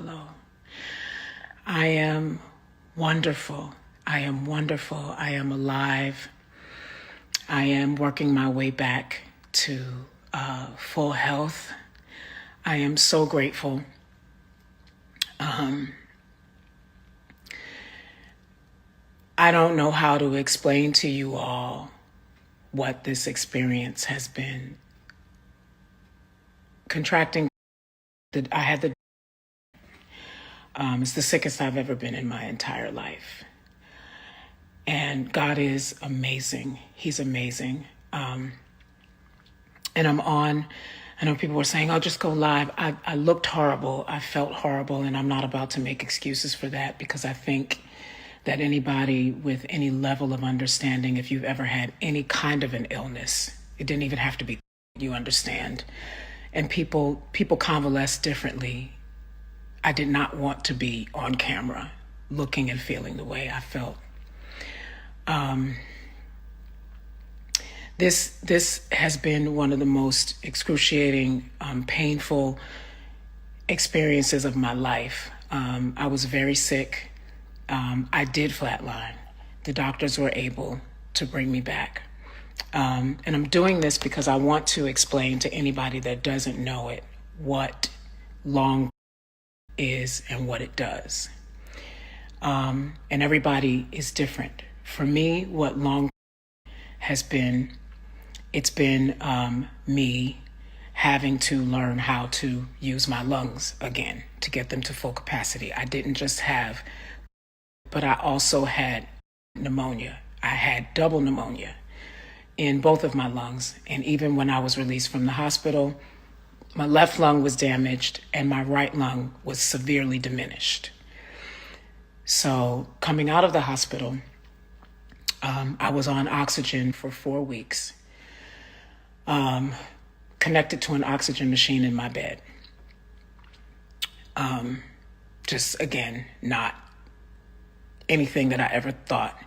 hello. I am wonderful. I am wonderful. I am alive. I am working my way back to full health. I am so grateful. I don't know how to explain to you all what this experience has been. Contracting, I had the, it's the sickest I've ever been in my entire life. And God is amazing. He's amazing. And I'm on, I know people were saying, oh, just go live. I looked horrible. I felt horrible. And I'm not about to make excuses for that, because I think that anybody with any level of understanding, if you've ever had any kind of an illness, it didn't even have to be, you understand. And people convalesce differently. I did not want to be on camera looking and feeling the way I felt. This has been one of the most excruciating, painful experiences of my life. I was very sick. I did flatline. The doctors were able to bring me back. And I'm doing this because I want to explain to anybody that doesn't know it what long is and what it does. And everybody is different. For me, what long has been, it's been me having to learn how to use my lungs again to get them to full capacity. I didn't just have, but I also had pneumonia. I had double pneumonia in both of my lungs. And even when I was released from the hospital, my left lung was damaged and my right lung was severely diminished. So coming out of the hospital, I was on oxygen for 4 weeks, connected to an oxygen machine in my bed. Just again, not anything that I ever thought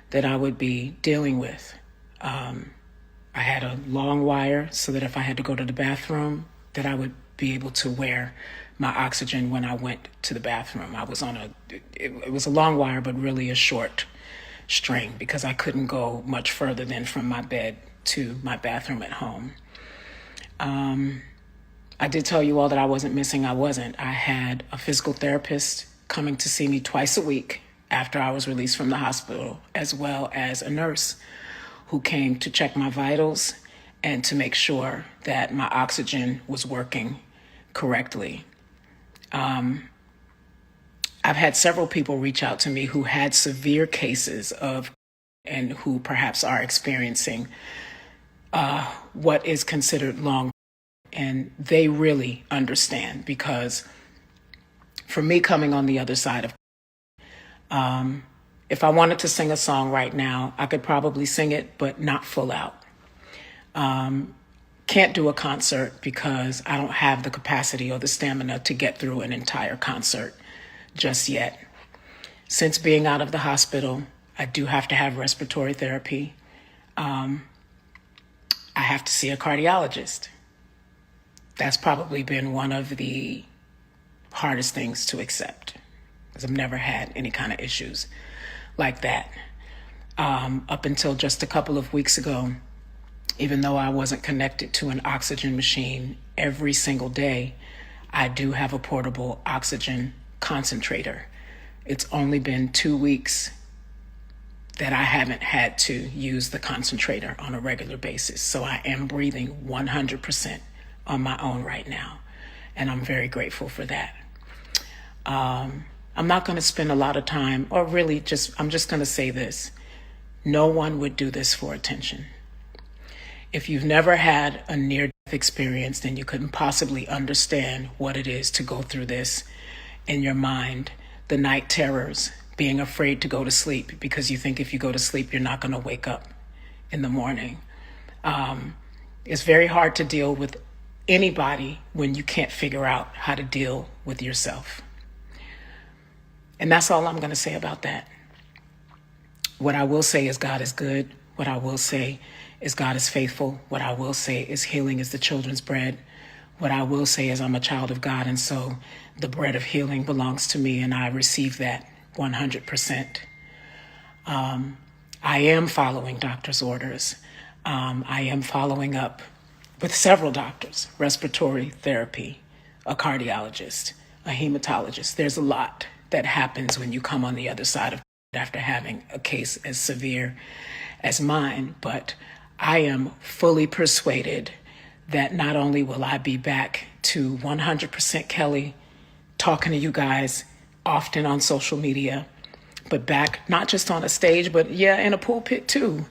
that I would be dealing with. I had a long wire so that if I had to go to the bathroom, that I would be able to wear my oxygen when I went to the bathroom. I was on it was a long wire, but really a short string, because I couldn't go much further than from my bed to my bathroom at home. I did tell you all that I wasn't missing. I wasn't. I had a physical therapist coming to see me twice a week after I was released from the hospital, as well as a nurse who came to check my vitals and to make sure that my oxygen was working correctly. I've had several people reach out to me who had severe cases of, and who perhaps are experiencing what is considered long. And they really understand, because for me, coming on the other side of, if I wanted to sing a song right now, I could probably sing it, but not full out. Can't do a concert because I don't have the capacity or the stamina to get through an entire concert just yet. Since being out of the hospital, I do have to have respiratory therapy. I have to see a cardiologist. That's probably been one of the hardest things to accept, because I've never had any kind of issues like that. Up until just a couple of weeks ago, even though I wasn't connected to an oxygen machine every single day, I do have a portable oxygen concentrator. It's only been 2 weeks that I haven't had to use the concentrator on a regular basis. So I am breathing 100% on my own right now. And I'm very grateful for that. I'm not going to spend a lot of time, or really I'm just going to say this. No one would do this for attention. If you've never had a near-death experience, then you couldn't possibly understand what it is to go through this in your mind. The night terrors, being afraid to go to sleep because you think if you go to sleep, you're not going to wake up in the morning. It's very hard to deal with anybody when you can't figure out how to deal with yourself. And that's all I'm going to say about that. What I will say is God is good. What I will say is God is faithful. What I will say is healing is the children's bread. What I will say is I'm a child of God, and so the bread of healing belongs to me, and I receive that 100%. I am following doctor's orders. I am following up with several doctors, respiratory therapy, a cardiologist, a hematologist. There's a lot that happens when you come on the other side of it after having a case as severe as mine. But I am fully persuaded that not only will I be back to 100% Kelly, talking to you guys often on social media, but back not just on a stage, but in a pulpit too,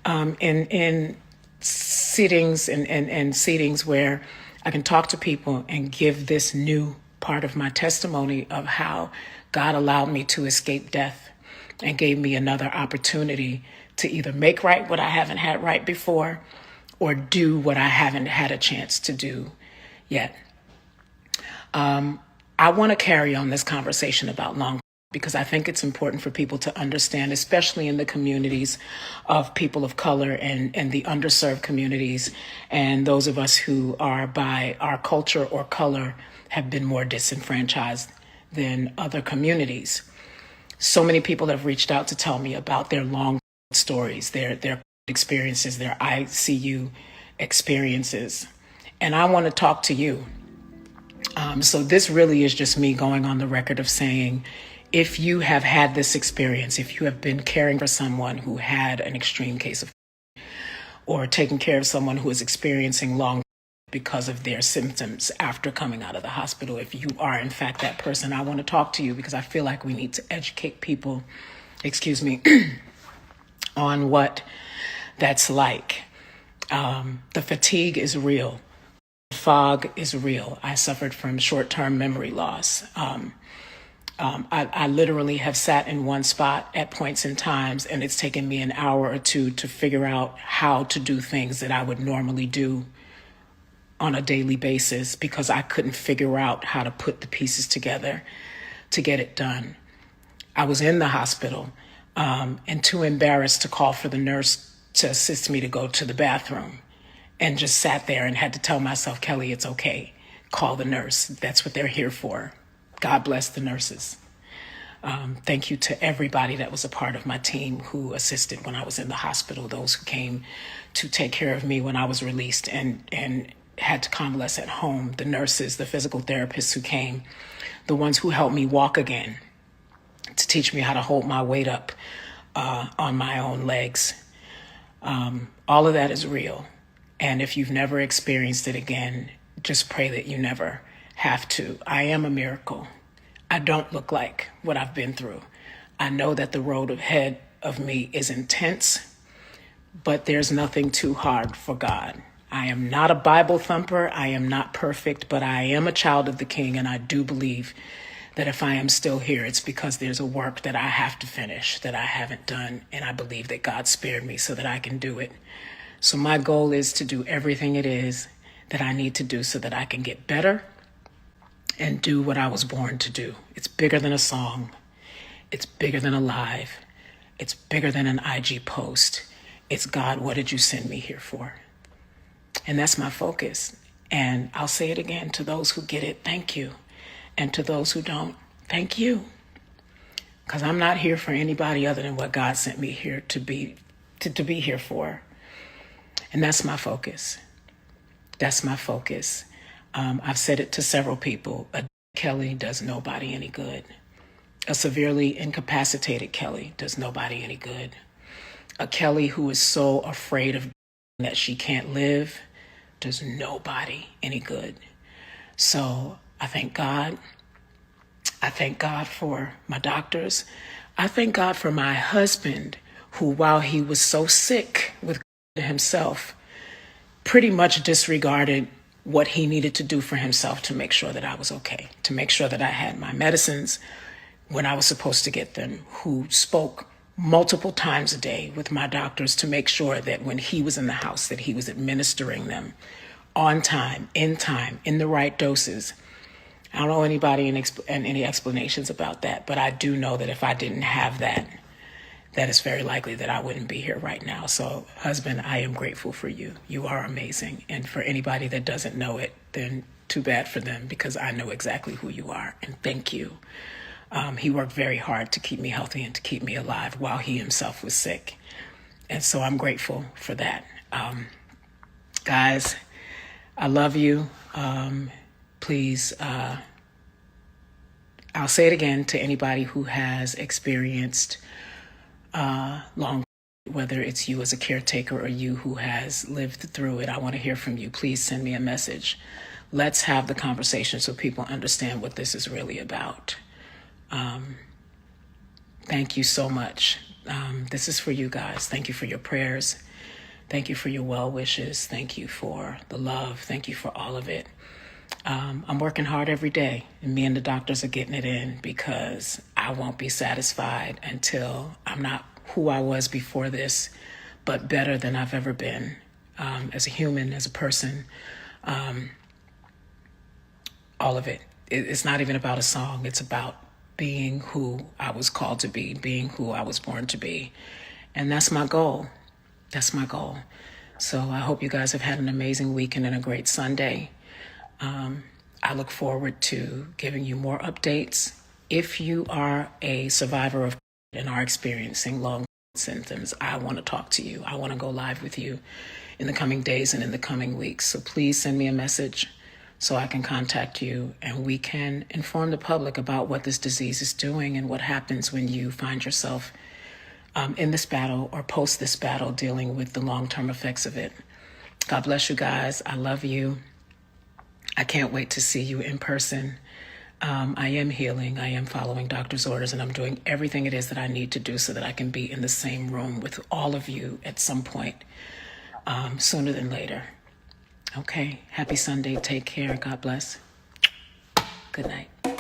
in sittings and seatings where I can talk to people and give this new part of my testimony of how God allowed me to escape death and gave me another opportunity to either make right what I haven't had right before or do what I haven't had a chance to do yet. I want to carry on this conversation about long because I think it's important for people to understand, especially in the communities of people of color and the underserved communities, and those of us who are by our culture or color have been more disenfranchised than other communities. So many people have reached out to tell me about their long stories, their experiences, their ICU experiences. And I want to talk to you. So this really is just me going on the record of saying, if you have had this experience, if you have been caring for someone who had an extreme case of, or taking care of someone who is experiencing long because of their symptoms after coming out of the hospital, if you are in fact that person, I want to talk to you because I feel like we need to educate people, on what that's like. The fatigue is real. Fog is real. I suffered from short-term memory loss. I literally have sat in one spot at points in times, and it's taken me an hour or two to figure out how to do things that I would normally do on a daily basis because I couldn't figure out how to put the pieces together to get it done. I was in the hospital and too embarrassed to call for the nurse to assist me to go to the bathroom, and just sat there and had to tell myself, Kelly, it's okay. Call the nurse. That's what they're here for. God bless the nurses. Thank you to everybody that was a part of my team who assisted when I was in the hospital, those who came to take care of me when I was released and had to convalesce at home, the nurses, the physical therapists who came, the ones who helped me walk again, to teach me how to hold my weight up on my own legs. All of that is real. And if you've never experienced it again, just pray that you never have to. I am a miracle. I don't look like what I've been through. I know that the road ahead of me is intense, but there's nothing too hard for God. I am not a Bible thumper. I am not perfect, but I am a child of the King, and I do believe that if I am still here, it's because there's a work that I have to finish that I haven't done, and I believe that God spared me so that I can do it. So my goal is to do everything it is that I need to do so that I can get better and do what I was born to do. It's bigger than a song. It's bigger than a live. It's bigger than an IG post. It's God, what did you send me here for? And that's my focus. And I'll say it again, to those who get it, thank you. And to those who don't, thank you. Because I'm not here for anybody other than what God sent me here to be here for. And that's my focus. That's my focus. I've said it to several people. A Kelly does nobody any good. A severely incapacitated Kelly does nobody any good. A Kelly who is so afraid of that she can't live does nobody any good. So I thank God. I thank God for my doctors. I thank God for my husband, who, while he was so sick with himself, pretty much disregarded what he needed to do for himself to make sure that I was okay, to make sure that I had my medicines when I was supposed to get them, who spoke multiple times a day with my doctors to make sure that when he was in the house, that he was administering them on time, in the right doses. I don't know anybody and any explanations about that, but I do know that if I didn't have that, that it's very likely that I wouldn't be here right now. So, husband, I am grateful for you. You are amazing. And for anybody that doesn't know it, then too bad for them because I know exactly who you are. And thank you. He worked very hard to keep me healthy and to keep me alive while he himself was sick. And so I'm grateful for that. Guys, I love you. Please, I'll say it again to anybody who has experienced long, whether it's you as a caretaker or you who has lived through it. I want to hear from you. Please send me a message. Let's have the conversation so people understand what this is really about. Thank you so much. This is for you guys. Thank you for your prayers. Thank you for your well wishes. Thank you for the love. Thank you for all of it. I'm working hard every day, and me and the doctors are getting it in because I won't be satisfied until I'm not who I was before this, but better than I've ever been as a human, as a person. All of it. It's not even about a song. It's about being who I was called to be, being who I was born to be. And that's my goal. That's my goal. So I hope you guys have had an amazing weekend and a great Sunday. I look forward to giving you more updates. If you are a survivor of and are experiencing long symptoms, I want to talk to you. I want to go live with you in the coming days and in the coming weeks. So please send me a message so I can contact you and we can inform the public about what this disease is doing and what happens when you find yourself in this battle or post this battle dealing with the long-term effects of it. God bless you guys. I love you. I can't wait to see you in person. I am healing. I am following doctor's orders, and I'm doing everything it is that I need to do so that I can be in the same room with all of you at some point sooner than later. Okay. Happy Sunday. Take care. God bless. Good night.